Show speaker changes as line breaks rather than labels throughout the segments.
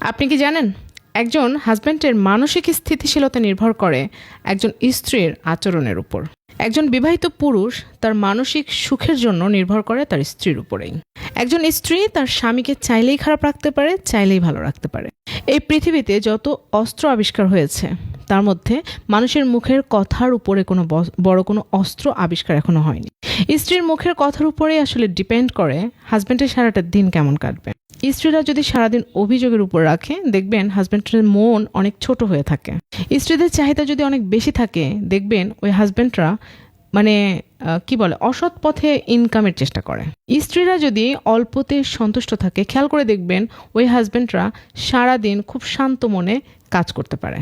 আপনি কি জানেন একজন হাজব্যান্ডের মানসিক স্থিতিশীলতা নির্ভর করে একজন স্ত্রীর আচরণের উপর। একজন বিবাহিত পুরুষ তার মানসিক সুখের জন্য নির্ভর করে তার স্ত্রীর উপরেই। একজন স্ত্রী তার স্বামীকে চাইলেই খারাপ রাখতে পারে, চাইলেই ভালো রাখতে পারে। এই পৃথিবীতে যত অস্ত্র আবিষ্কার হয়েছে তার মধ্যে মানুষের মুখের কথার উপরে কোনো বড় কোনো অস্ত্র আবিষ্কার এখনো হয়নি। স্ত্রীর মুখের কথার উপরেই আসলে ডিপেন্ড করে হাজব্যান্ডের সারাটা দিন কেমন কাটবে। স্ত্রীরা যদি সারাদিন অভিযোগের উপর রাখে, দেখবেন হাজব্যান্ডের মন অনেক ছোট হয়ে থাকে। স্ত্রীদের চাহিদা যদি অনেক বেশি থাকে, দেখবেন ওই হাজব্যান্ডরা অসৎ পথে ইনকামের চেষ্টা করে। স্ত্রীরা যদি অল্পতে সন্তুষ্ট থাকে, খেয়াল করে দেখবেন ওই হাজব্যান্ডরা সারাদিন খুব শান্ত মনে কাজ করতে পারে।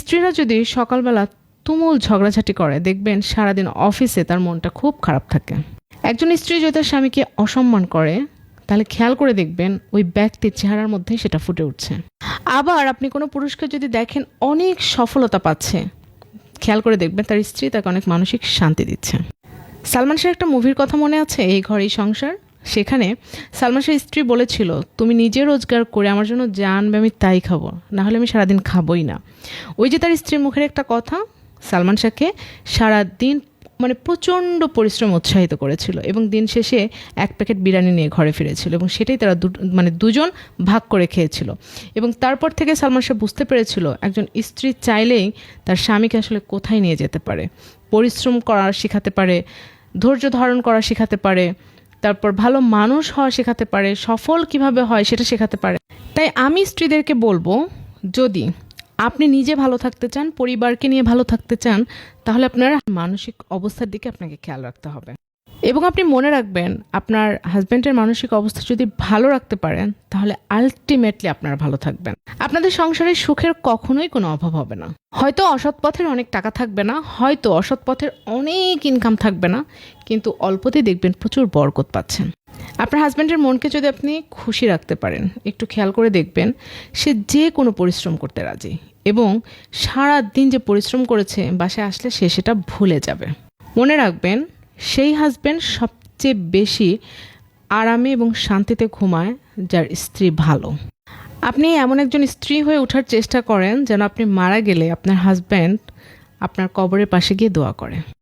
স্ত্রীরা যদি সকালবেলা তুমুল ঝগড়াঝাটি করে, দেখবেন সারাদিন অফিসে তার মনটা খুব খারাপ থাকে। একজন স্ত্রী যদি তার স্বামীকে অসম্মান করে, তাহলে খেয়াল করে দেখবেন ওই ব্যক্তির চেহারার মধ্যে সেটা ফুটে উঠছে। আবার আপনি কোনো পুরুষকে যদি দেখেন অনেক সফলতা পাচ্ছে, খেয়াল করে দেখবেন তার স্ত্রী তাকে অনেক মানসিক শান্তি দিচ্ছে। সালমান শাহের একটা মুভির কথা মনে আছে, এই ঘর এই সংসার? সেখানে সালমান শাহের স্ত্রী বলেছিল, তুমি নিজে রোজগার করে আমার জন্য যা আনবে আমি তাই খাবো, না হলে আমি সারাদিন খাবোই না। ওই যে তার স্ত্রীর মুখের একটা কথা সালমান শাহকে সারাদিন প্রচণ্ড পরিশ্রম উৎসাহিত করেছিল, এবং দিন শেষে এক প্যাকেট বিরিয়ানি নিয়ে ঘরে ফিরেছিল, এবং সেটাই তারা দুজন ভাগ করে খেয়েছিল। এবং তারপর থেকে সালমান শাহ বুঝতে পেরেছিল একজন স্ত্রী চাইলেই তার স্বামীকে আসলে কোথায় নিয়ে যেতে পারে। পরিশ্রম করা শেখাতে পারে, ধৈর্য ধারণ করা শেখাতে পারে, তারপর ভালো মানুষ হওয়া শেখাতে পারে, সফল কিভাবে হয় সেটা শেখাতে পারে। তাই আমি স্ত্রীদেরকে বলবো, যদি আপনি নিজে ভালো থাকতে চান, পরিবারকে নিয়ে ভালো থাকতে চান, তাহলে আপনার মানসিক অবস্থার দিকে আপনাকে খেয়াল রাখতে হবে। এবং আপনি মনে রাখবেন, আপনার হাজব্যান্ডের মানসিক অবস্থা যদি ভালো রাখতে পারেন, তাহলে আলটিমেটলি আপনারা ভালো থাকবেন। আপনাদের সংসারে সুখের কখনোই কোনো অভাব হবে না। হয়তো অসৎ পথের অনেক টাকা থাকবে না, হয়তো অসৎ পথের অনেক ইনকাম থাকবে না, কিন্তু অল্পতেই দেখবেন প্রচুর বরকত পাচ্ছেন। আপনার হাজব্যান্ডের মনকে যদি আপনি খুশি রাখতে পারেন, একটু খেয়াল করে দেখবেন সে যে কোনো পরিশ্রম করতে রাজি, এবং সারা দিন যে পরিশ্রম করেছে বাসায় আসলে সে সেটা ভুলে যাবে। মনে রাখবেন, সেই হাজব্যান্ড সবচেয়ে বেশি আরামে এবং শান্তিতে ঘুমায় যার স্ত্রী ভালো। আপনি এমন একজন স্ত্রী হয়ে ওঠার চেষ্টা করেন যেন আপনি মারা গেলে আপনার হাজব্যান্ড আপনার কবরের পাশে গিয়ে দোয়া করে।